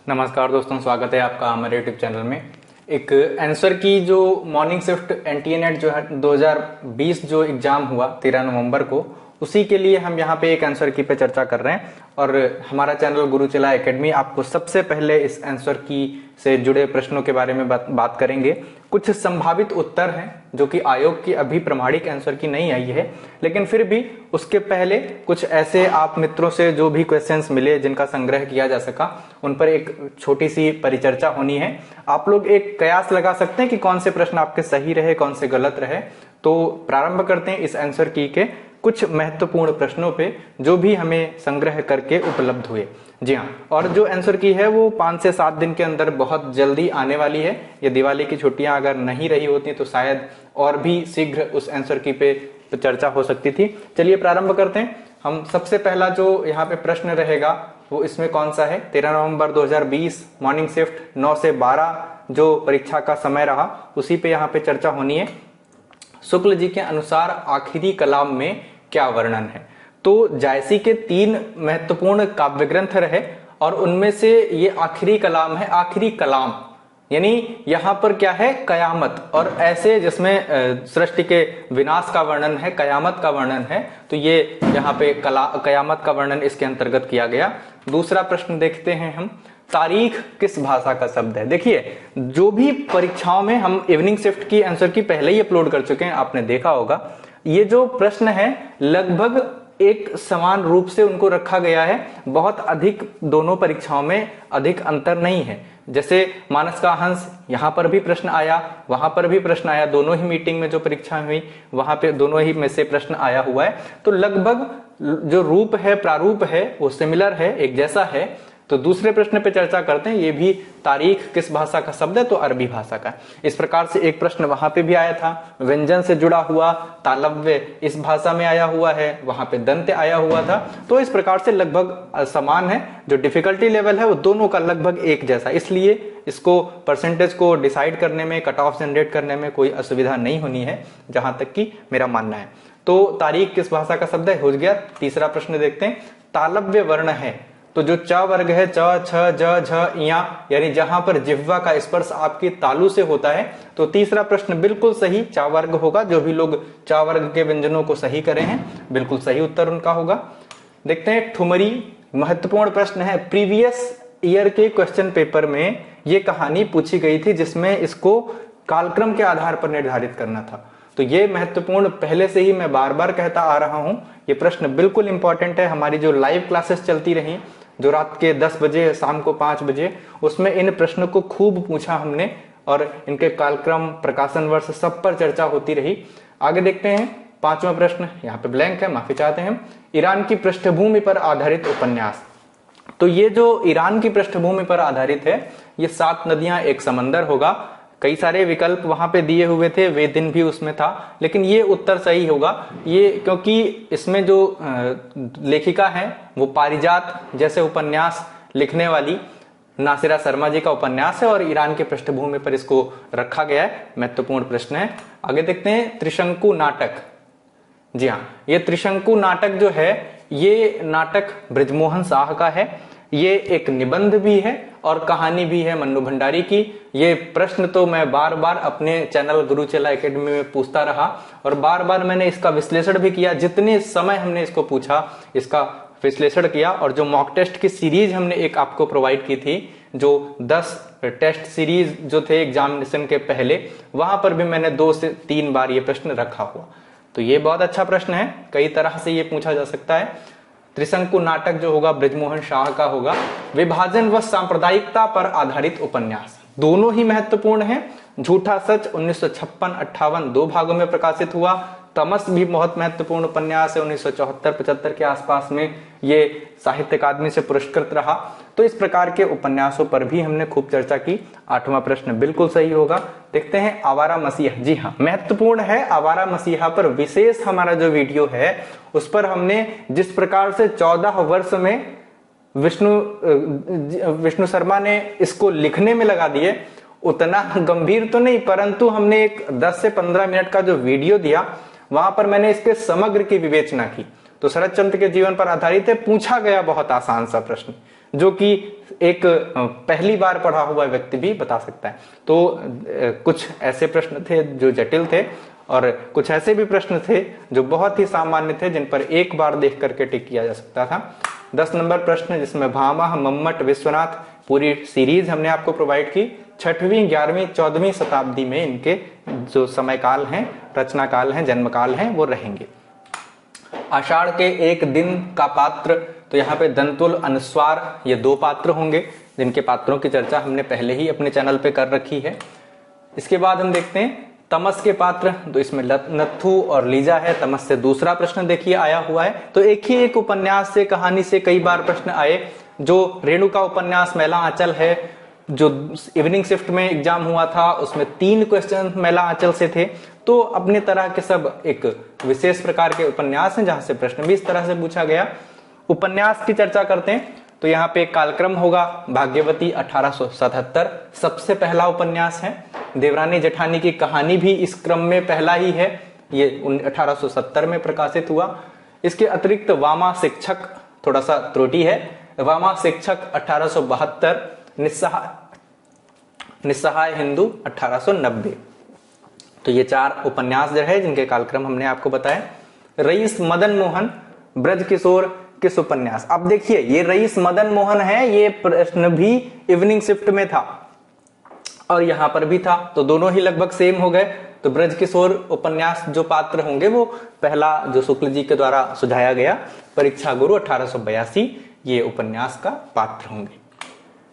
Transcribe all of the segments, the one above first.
नमस्कार दोस्तों, स्वागत है आपका हमारे यूट्यूब चैनल में। एक आंसर की जो मॉर्निंग शिफ्ट एनटीए नेट जो है 2020 जो एग्जाम हुआ 13 नवंबर को, उसी के लिए हम यहाँ पे एक आंसर की पे चर्चा कर रहे हैं। और हमारा चैनल गुरुचेला एकेडमी आपको सबसे पहले इस आंसर की से जुड़े प्रश्नों के बारे में बात करेंगे। कुछ संभावित उत्तर हैं जो कि आयोग की अभी प्रमाणिक आंसर की नहीं आई है, लेकिन फिर भी उसके पहले कुछ ऐसे आप मित्रों से जो भी क्वेश्चंस मिले जिनका संग्रह किया जा सका, उन पर एक छोटी सी परिचर्चा होनी है। आप लोग एक कयास लगा सकते हैं कि कौन से प्रश्न आपके सही रहे, कौन से गलत रहे। तो प्रारंभ करते हैं इस आंसर की के कुछ महत्वपूर्ण प्रश्नों पे जो भी हमें संग्रह करके उपलब्ध हुए। जी हाँ, और जो आंसर की है वो 5 से 7 दिन के अंदर बहुत जल्दी आने वाली है। ये दिवाली की छुट्टियां अगर नहीं रही होती तो शायद और भी शीघ्र उस आंसर की पे चर्चा हो सकती थी। चलिए प्रारंभ करते हैं। हम सबसे पहला जो यहाँ पे प्रश्न रहेगा वो इसमें कौन सा है, 13 नवंबर 2020 मॉर्निंग शिफ्ट 9 से 12 जो परीक्षा का समय रहा, उसी पे यहाँ पे चर्चा होनी है। शुक्ल जी के अनुसार आखिरी कलाम में क्या वर्णन है। तो जायसी के 3 महत्वपूर्ण काव्य ग्रंथ रहे और उनमें से ये आखिरी कलाम है। आखिरी कलाम यानी यहाँ पर क्या है, कयामत, और ऐसे जिसमें सृष्टि के विनाश का वर्णन है, कयामत का वर्णन है, तो ये यहाँ पे कयामत का वर्णन इसके अंतर्गत किया गया। दूसरा प्रश्न देखते हैं हम, तारीख किस भाषा का शब्द है। देखिए, जो भी परीक्षाओं में हम इवनिंग शिफ्ट की आंसर की पहले ही अपलोड कर चुके हैं, आपने देखा होगा। ये जो प्रश्न है लगभग एक समान रूप से उनको रखा गया है, बहुत अधिक दोनों परीक्षाओं में अधिक अंतर नहीं है। जैसे मानस का हंस, यहाँ पर भी प्रश्न आया, वहां पर भी प्रश्न आया, दोनों ही मीटिंग में जो परीक्षा हुई वहां पे दोनों ही में से प्रश्न आया हुआ है। तो लगभग जो रूप है, प्रारूप है, वो सिमिलर है, एक जैसा है। तो दूसरे प्रश्न पे चर्चा करते हैं। ये भी तारीख किस भाषा का शब्द है, तो अरबी भाषा का। इस प्रकार से एक प्रश्न वहां पे भी आया था, व्यंजन से जुड़ा हुआ तालव्य इस भाषा में आया हुआ है, वहां पे दंत्य आया हुआ था। तो इस प्रकार से लगभग समान है। जो डिफिकल्टी लेवल है वो दोनों का लगभग एक जैसा, इसलिए इसको परसेंटेज को डिसाइड करने में, कट ऑफ जनरेट करने में कोई असुविधा नहीं होनी है, जहां तक कि मेरा मानना है। तो तारीख किस भाषा का शब्द है हो गया। तीसरा प्रश्न देखते हैं, तालव्य वर्ण है तो जो च वर्ग है, च, छ, ज, झ, या, यानी जहां पर जिह्वा का स्पर्श आपकी तालु से होता है, तो तीसरा प्रश्न बिल्कुल सही च वर्ग होगा। जो भी लोग च वर्ग के व्यंजनों को सही करे हैं, बिल्कुल सही उत्तर उनका होगा। देखते हैं ठुमरी, महत्वपूर्ण प्रश्न है। प्रीवियस ईयर के क्वेश्चन पेपर में ये कहानी पूछी गई थी जिसमें इसको कालक्रम के आधार पर निर्धारित करना था। तो ये महत्वपूर्ण, पहले से ही मैं बार बार कहता आ रहा हूं, ये प्रश्न बिल्कुल इंपॉर्टेंट है। हमारी जो लाइव क्लासेस चलती रही, जो रात के 10 बजे, शाम को 5 बजे, उसमें इन प्रश्नों को खूब पूछा हमने और इनके कालक्रम, प्रकाशन वर्ष सब पर चर्चा होती रही। आगे देखते हैं 5वां प्रश्न, यहाँ पे ब्लैंक है, माफी चाहते हैं। ईरान की पृष्ठभूमि पर आधारित उपन्यास। तो ये जो ईरान की पृष्ठभूमि पर आधारित है, ये 7 नदियां एक समंदर होगा। कई सारे विकल्प वहां पे दिए हुए थे, वे दिन भी उसमें था, लेकिन ये उत्तर सही होगा। ये क्योंकि इसमें जो लेखिका है वो पारिजात जैसे उपन्यास लिखने वाली नासिरा शर्मा जी का उपन्यास है और ईरान के पृष्ठभूमि पर इसको रखा गया है। महत्वपूर्ण प्रश्न है। आगे देखते हैं त्रिशंकु नाटक। जी हाँ, ये त्रिशंकु नाटक जो है, ये नाटक बृजमोहन शाह का है। ये एक निबंध भी है और कहानी भी है मन्नू भंडारी की। ये प्रश्न तो मैं बार बार अपने चैनल गुरुचेला एकेडमी में पूछता रहा और बार बार मैंने इसका विश्लेषण भी किया। जितने समय हमने इसको पूछा, इसका विश्लेषण किया। और जो मॉक टेस्ट की सीरीज हमने एक आपको प्रोवाइड की थी, जो 10 टेस्ट सीरीज जो थे एग्जामिनेशन के पहले, वहां पर भी मैंने 2 से 3 बार ये प्रश्न रखा हुआ। तो ये बहुत अच्छा प्रश्न है, कई तरह से ये पूछा जा सकता है। त्रिशंकु नाटक जो होगा बृजमोहन शाह का होगा। विभाजन व सांप्रदायिकता पर आधारित उपन्यास, दोनों ही महत्वपूर्ण है। झूठा सच 1956-58 2 भागों में प्रकाशित हुआ। तमस भी बहुत महत्वपूर्ण उपन्यास है, 1974-75 के आसपास में ये साहित्य अकादमी से पुरस्कृत रहा। तो इस प्रकार के उपन्यासों पर भी हमने खूब चर्चा की। 8वां प्रश्न बिल्कुल सही होगा। देखते हैं आवारा मसीहा। जी हाँ, महत्वपूर्ण है। आवारा मसीहा पर विशेष हमारा जो वीडियो है, उस पर हमने जिस प्रकार से 14 वर्ष में विष्णु शर्मा ने इसको लिखने में लगा दिए, उतना गंभीर तो नहीं, परंतु हमने एक 10 से 15 मिनट का जो वीडियो दिया, वहां पर मैंने इसके समग्र की विवेचना की। तो शरद चंद्र के जीवन पर आधारित है। पूछा गया बहुत आसान सा प्रश्न, जो कि एक पहली बार पढ़ा हुआ व्यक्ति भी बता सकता है। तो कुछ ऐसे प्रश्न थे जो जटिल थे और कुछ ऐसे भी प्रश्न थे जो बहुत ही सामान्य थे, जिन पर एक बार देख करके टिक किया जा सकता था। 10 नंबर प्रश्न जिसमें भामह, मम्मट, विश्वनाथ पूरी सीरीज हमने आपको प्रोवाइड की। 6वीं, 11वीं, 14वीं शताब्दी में इनके जो समय काल हैं, रचना काल हैं, जन्म काल हैं, वो रहेंगे। आषाढ़ के एक दिन का पात्र, तो यहाँ पे दंतुल, अनुस्वार, ये 2 पात्र होंगे जिनके पात्रों की चर्चा हमने पहले ही अपने चैनल पे कर रखी है। इसके बाद हम देखते हैं तमस के पात्र, तो इसमें नत्थु और लीजा है। तमस से दूसरा प्रश्न देखिए आया हुआ है। तो एक उपन्यास से, कहानी से कई बार प्रश्न आए। जो रेणुका उपन्यास मैला आंचल है, जो इवनिंग शिफ्ट में एग्जाम हुआ था, उसमें 3 क्वेश्चन मैला आंचल से थे। तो अपने तरह के सब एक विशेष प्रकार के उपन्यास हैं जहां से प्रश्न भी इस तरह से पूछा गया। उपन्यास की चर्चा करते हैं तो यहाँ पे कालक्रम होगा भाग्यवती 1877, सबसे पहला उपन्यास है। देवरानी जेठानी की कहानी भी इस क्रम में पहला ही है, ये 1870 में प्रकाशित हुआ। इसके अतिरिक्त वामा शिक्षक, थोड़ा सा त्रुटि है, वामा शिक्षक 1872, निस्सहाय हिंदू 1890। तो ये 4 उपन्यास जो है जिनके कालक्रम हमने आपको बताया। रईस मदन मोहन, ब्रज किशोर किस उपन्यास। अब देखिए ये रईस मदन मोहन है, ये प्रश्न भी इवनिंग शिफ्ट में था और यहां पर भी था, तो दोनों ही लगभग सेम हो गए। तो ब्रज किशोर उपन्यास जो पात्र होंगे वो पहला जो शुक्ल जी के द्वारा सुझाया गया परीक्षा गुरु 1882, ये उपन्यास का पात्र होंगे।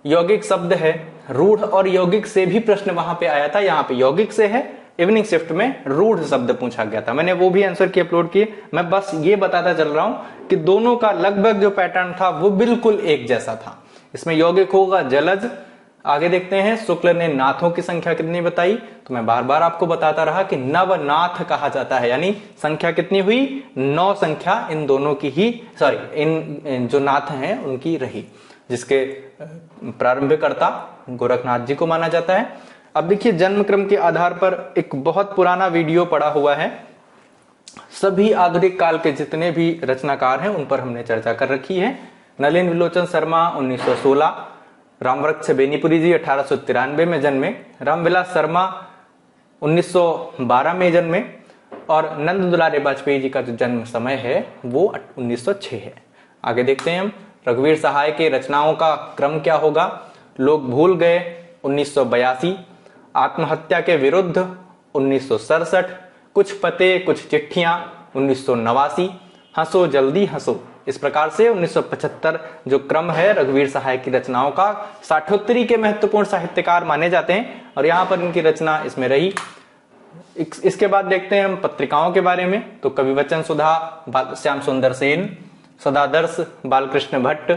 यौगिक शब्द है, रूढ़ और यौगिक से भी प्रश्न वहां पे आया था, यहाँ पे यौगिक से है, इवनिंग शिफ्ट में रूढ़ शब्द पूछा गया था। मैंने वो भी आंसर की अपलोड किए। मैं बस ये बताता चल रहा हूं कि दोनों का लगभग जो पैटर्न था वो बिल्कुल एक जैसा था। इसमें यौगिक होगा जलज। आगे देखते हैं, शुक्ल ने नाथों की संख्या कितनी बताई, तो मैं बार बार आपको बताता रहा कि नवनाथ कहा जाता है, यानी संख्या कितनी हुई, 9 संख्या इन दोनों की ही, सॉरी इन जो नाथ हैं उनकी रही, जिसके प्रारंभकर्ता गोरखनाथ जी को माना जाता है। अब देखिए जन्म क्रम के आधार पर एक बहुत पुराना वीडियो पड़ा हुआ है, सभी आधुनिक काल के जितने भी रचनाकार हैं उन पर हमने चर्चा कर रखी है। नलिन विलोचन शर्मा 1916, रामवृक्ष बेनीपुरी जी 1893 में जन्मे, रामविलास शर्मा 1912 में जन्मे और नंद दुलारे वाजपेयी जी का जो जन्म समय है वो 1906 है। आगे देखते हैं हम, रघुवीर सहाय के रचनाओं का क्रम क्या होगा। लोग भूल गए 1982, आत्महत्या के विरुद्ध 1967, कुछ पते कुछ चिट्ठियां 1989, हंसो जल्दी हंसो, इस प्रकार से 1975 जो क्रम है रघुवीर सहाय की रचनाओं का। साठोत्तरी के महत्वपूर्ण साहित्यकार माने जाते हैं और यहां पर इनकी रचना इसमें रही। इसके बाद देखते हैं हम पत्रिकाओं के बारे में, तो कविवचन सुधा श्याम सुंदर सेन, सदादर्श बालकृष्ण भट्ट,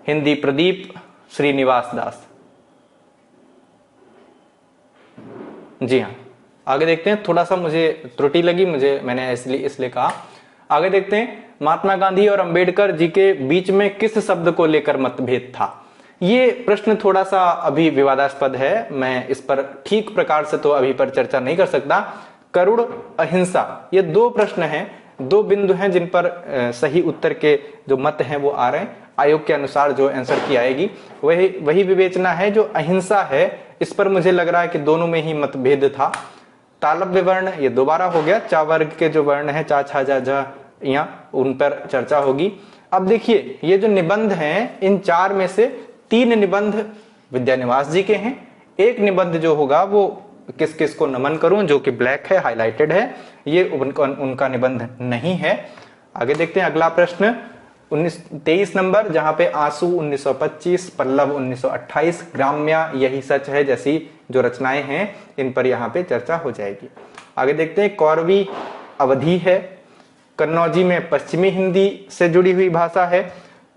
हिंदी प्रदीप श्रीनिवास दास। जी हाँ, आगे देखते हैं, थोड़ा सा मुझे त्रुटि लगी, मैंने इसलिए कहा। आगे देखते हैं, महात्मा गांधी और अंबेडकर जी के बीच में किस शब्द को लेकर मतभेद था। ये प्रश्न थोड़ा सा अभी विवादास्पद है, मैं इस पर ठीक प्रकार से तो अभी पर चर्चा नहीं कर सकता। करुण, अहिंसा, ये 2 प्रश्न हैं, 2 बिंदु हैं जिन पर सही उत्तर के जो मत हैं वो आ रहे हैं। आयोग के अनुसार जो आंसर की आएगी वही विवेचना है। जो अहिंसा है इस पर मुझे लग रहा है कि दोनों में ही मतभेद था। तालव्य वर्ण ये दोबारा हो गया, चा वर्ग के जो वर्ण है चा छा जा झ यहाँ, उन पर चर्चा होगी। अब देखिए ये जो निबंध हैं, इन 4 में से 3 निबंध विद्यानिवास जी के हैं, एक निबंध जो होगा वो किस किस को नमन करूं, जो कि ब्लैक है, हाईलाइटेड है, ये उनका निबंध नहीं है। आगे देखते हैं अगला प्रश्न 23 नंबर, जहां पे आंसू 1925, पल्लव 1928, ग्राम्या यही सच है जैसी जो रचनाएं हैं इन पर यहाँ पे चर्चा हो जाएगी। आगे देखते हैं, कौरवी अवधि है, कन्नौजी में पश्चिमी हिंदी से जुड़ी हुई भाषा है,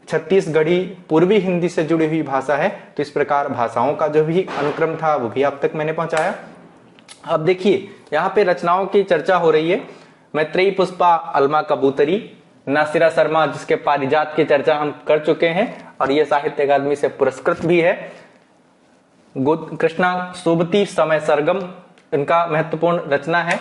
छत्तीसगढ़ी पूर्वी हिंदी से जुड़ी हुई भाषा है। तो इस प्रकार भाषाओं का जो भी अनुक्रम था वो भी आप तक मैंने पहुंचाया। अब देखिए यहाँ पे रचनाओं की चर्चा हो रही है। मैत्रेयी पुष्पा, अलमा कबूतरी, नासिरा शर्मा जिसके पारिजात की चर्चा हम कर चुके हैं और ये साहित्य अकादमी से पुरस्कृत भी है। कृष्णा सोबती, समय सरगम इनका महत्वपूर्ण रचना है।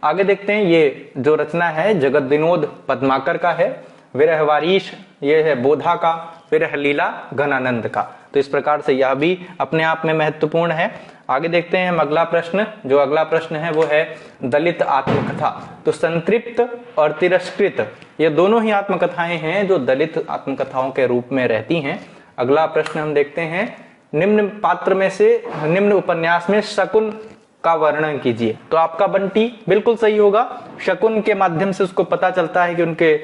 आगे देखते हैं, ये जो रचना है जगत विनोद पद्माकर का है। विरहवारीश ये है बोधा का। फिर है लीला घनानंद का। तो इस प्रकार से यह भी अपने आप में महत्वपूर्ण है। आगे देखते हैं हम अगला प्रश्न। जो अगला प्रश्न है वो है दलित आत्मकथा। तो संतृप्त और तिरस्कृत ये दोनों ही आत्मकथाएं हैं जो दलित आत्मकथाओं के रूप में रहती हैं। अगला प्रश्न हम देखते हैं, निम्न पात्र में से निम्न उपन्यास में शकुन का वर्णन कीजिए। तो आपका बंटी बिल्कुल सही होगा। शकुन के माध्यम से उसको पता चलता है कि उनके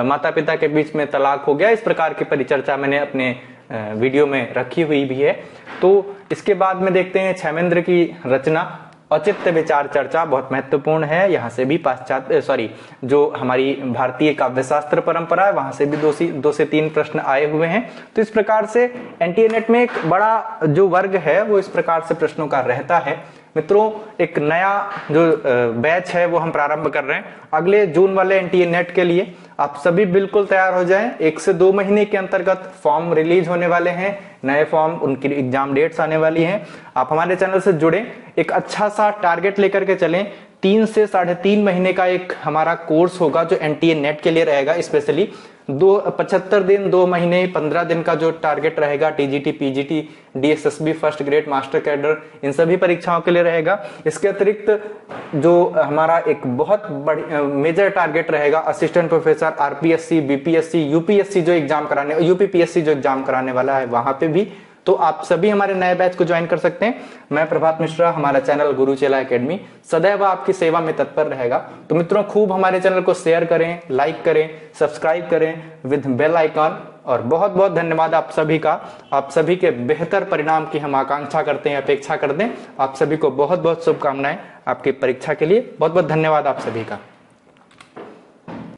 माता पिता के बीच में तलाक हो गया। इस प्रकार की परिचर्चा मैंने अपने वीडियो में रखी हुई भी है। तो इसके बाद में देखते हैं क्षेमेंद्र की रचना औचित्य विचार चर्चा, बहुत महत्वपूर्ण है। यहाँ से भी जो हमारी भारतीय काव्यशास्त्र परंपरा है वहां से भी 2 से 3 प्रश्न आए हुए हैं। तो इस प्रकार से एनटीए नेट में एक बड़ा जो वर्ग है वो इस प्रकार से प्रश्नों का रहता है। मित्रों, एक नया जो बैच है वो हम प्रारंभ कर रहे हैं अगले जून वाले एनटीए नेट के लिए। आप सभी बिल्कुल तैयार हो जाएं। 1 से 2 महीने के अंतर्गत फॉर्म रिलीज होने वाले हैं, नए फॉर्म, उनकी एग्जाम डेट्स आने वाली हैं। आप हमारे चैनल से जुड़े, एक अच्छा सा टारगेट लेकर के चलें। 3 से 3.5 महीने का एक हमारा कोर्स होगा जो एनटीए नेट के लिए रहेगा। स्पेशली 75 दिन, 2 महीने, 15 दिन का जो टारगेट रहेगा TGT, PGT, DSSB, first grade, master cadre, इन सभी परीक्षाओं के लिए रहेगा। इसके अतिरिक्त जो हमारा एक बहुत बड़ी मेजर टारगेट रहेगा assistant professor, RPSC, BPSC, UPSC जो एग्जाम कराने, यूपीपीएससी जो एग्जाम कराने वाला है वहां पे भी। तो आप सभी हमारे नए बैच को ज्वाइन कर सकते हैं। मैं प्रभात मिश्रा, हमारा चैनल गुरु चेला एकेडमी सदैव आपकी सेवा में तत्पर रहेगा। तो मित्रों, खूब हमारे चैनल को शेयर करें, लाइक करें, सब्सक्राइब करें विद बेल आइकॉन। और बहुत बहुत धन्यवाद आप सभी का। आप सभी के बेहतर परिणाम की हम आकांक्षा करते हैं, अपेक्षा करते हैं। आप सभी को बहुत बहुत शुभकामनाएं आपकी परीक्षा के लिए। बहुत बहुत धन्यवाद आप सभी का।